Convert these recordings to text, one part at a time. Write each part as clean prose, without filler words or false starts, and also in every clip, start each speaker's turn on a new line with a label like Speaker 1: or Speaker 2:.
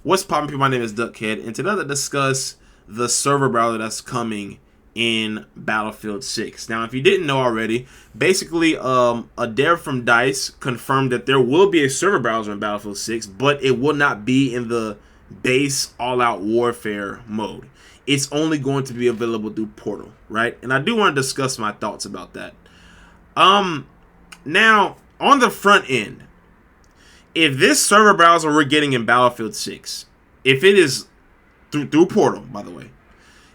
Speaker 1: What's poppin', people? My name is Duckhead, and today I'll discuss the server browser that's coming in Battlefield 6. Now, if you didn't know already, basically, a dev from DICE confirmed that there will be a server browser in Battlefield 6, but it will not be in the base all-out warfare mode. It's only going to be available through Portal, right? And I do want to discuss my thoughts about that. Now, on the front end, if this server browser we're getting in Battlefield 6, if it is through Portal, by the way,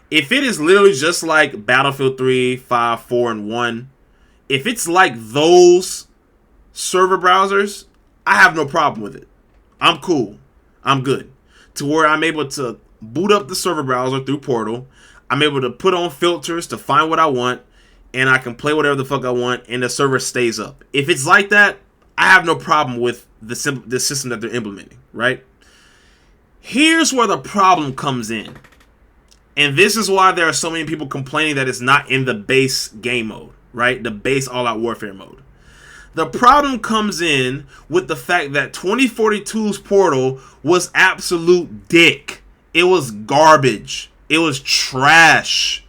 Speaker 1: if it is literally just like Battlefield 3, 5, 4, and 1, if it's like those server browsers, I have no problem with it. I'm cool. I'm good. To where I'm able to boot up the server browser through Portal. I'm able to put on filters to find what I want, and I can play whatever the fuck I want, and the server stays up. If it's like that, I have no problem with the system that they're implementing, right? Here's where the problem comes in. And this is why there are so many people complaining that it's not in the base game mode, right? The base all-out warfare mode. The problem comes in with the fact that 2042's Portal was absolute dick. It was garbage. It was trash.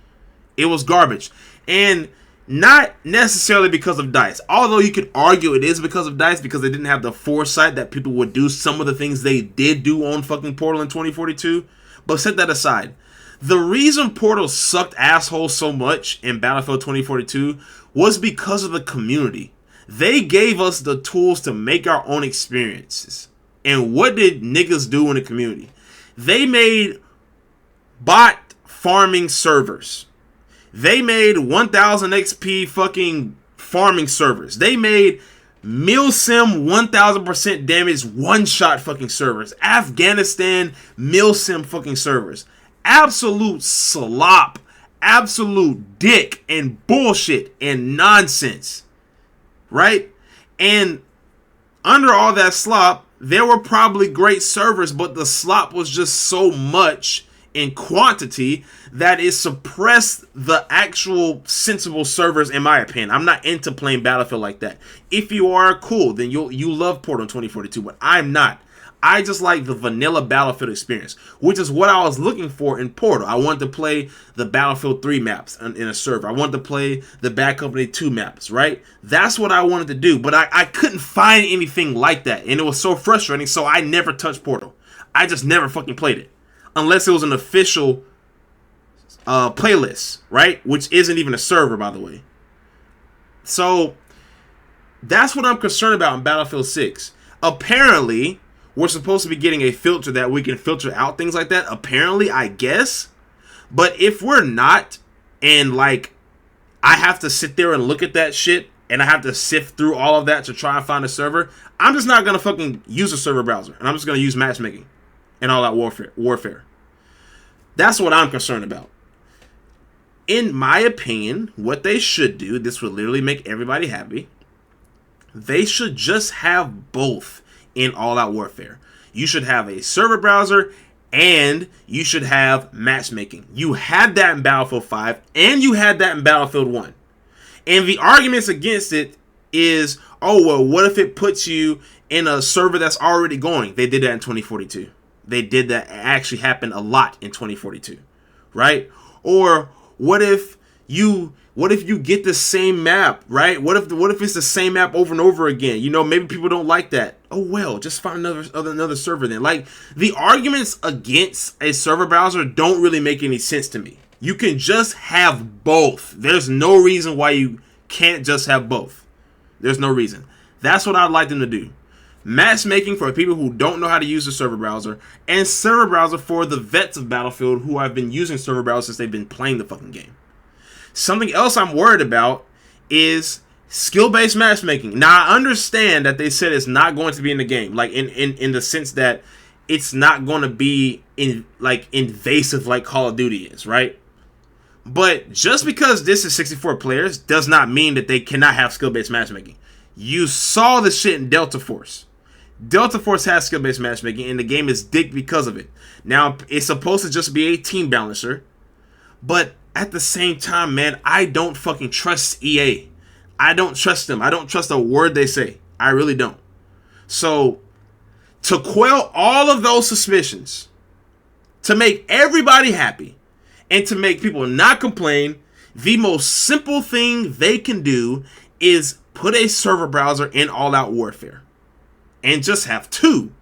Speaker 1: It was garbage. And not necessarily because of DICE. Although you could argue it is because of DICE, because they didn't have the foresight that people would do some of the things they did do on fucking Portal in 2042. But set that aside. The reason Portal sucked asshole so much in Battlefield 2042 was because of the community. They gave us the tools to make our own experiences. And what did niggas do in the community? They made bot farming servers. They made 1000 XP fucking farming servers. They made Milsim 1000% damage one-shot fucking servers. Afghanistan Milsim fucking servers. Absolute slop. Absolute dick and bullshit and nonsense. Right? And under all that slop, there were probably great servers, but the slop was just so much in quantity that it suppressed the actual sensible servers, in my opinion. I'm not into playing Battlefield like that. If you are, cool, then you love Portal in 2042, but I'm not. I just like the vanilla Battlefield experience, which is what I was looking for in Portal. I wanted to play the Battlefield 3 maps in a server. I wanted to play the Bad Company 2 maps, right? That's what I wanted to do, but I couldn't find anything like that, and it was so frustrating, so I never touched Portal. I just never fucking played it. Unless it was an official playlist, right? Which isn't even a server, by the way. So, that's what I'm concerned about in Battlefield 6. Apparently, we're supposed to be getting a filter that we can filter out things like that. Apparently, I guess. But if we're not, and like, I have to sit there and look at that shit, and I have to sift through all of that to try and find a server, I'm just not going to fucking use a server browser. And I'm just going to use matchmaking and all that warfare. That's what I'm concerned about. In my opinion, what they should do, this would literally make everybody happy. They should just have both in all-out warfare. You should have a server browser and you should have matchmaking. You had that in Battlefield 5 and you had that in Battlefield 1. And the arguments against it is, oh, well, what if it puts you in a server that's already going? They did that in 2042. They did that. It actually happened a lot in 2042, right? Or what if you get the same map, right? What if it's the same map over and over again? You know, maybe people don't like that. Oh well, just find another server then. Like, the arguments against a server browser don't really make any sense to me. You can just have both. There's no reason why you can't just have both. There's no reason. That's what I'd like them to do. Matchmaking for people who don't know how to use the server browser, and server browser for the vets of Battlefield who have been using server browser since they've been playing the fucking game. Something else I'm worried about is skill-based matchmaking. Now, I understand that they said it's not going to be in the game, like in the sense that it's not going to be invasive like Call of Duty is, right? But just because this is 64 players does not mean that they cannot have skill-based matchmaking. You saw the shit in Delta Force. Delta Force has skill-based matchmaking, and the game is dick because of it. Now, it's supposed to just be a team balancer, but at the same time, man, I don't fucking trust EA. I don't trust them. I don't trust a word they say. I really don't. So, to quell all of those suspicions, to make everybody happy, and to make people not complain, the most simple thing they can do is put a server browser in All Out Warfare. And just have two.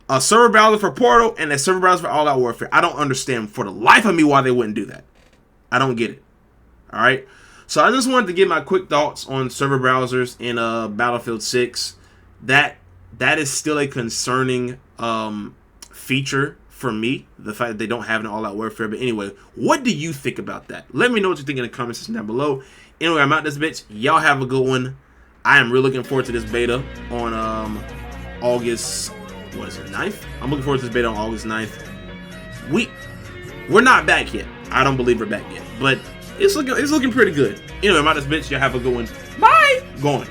Speaker 1: A server browser for Portal and a server browser for All Out Warfare. I don't understand for the life of me why they wouldn't do that. I don't get it. Alright? So I just wanted to give my quick thoughts on server browsers in Battlefield 6. That is still a concerning feature for me, the fact that they don't have an all-out warfare. But anyway, what do you think about that? Let me know what you think in the comment section down below. Anyway, I'm out this bitch. Y'all have a good one. I am really looking forward to this beta on August, what is it, 9th? I'm looking forward to this beta on August 9th. We're not back yet. I don't believe we're back yet, but it's looking pretty good. Anyway, I'm out this bitch. Y'all have a good one. Bye. Going.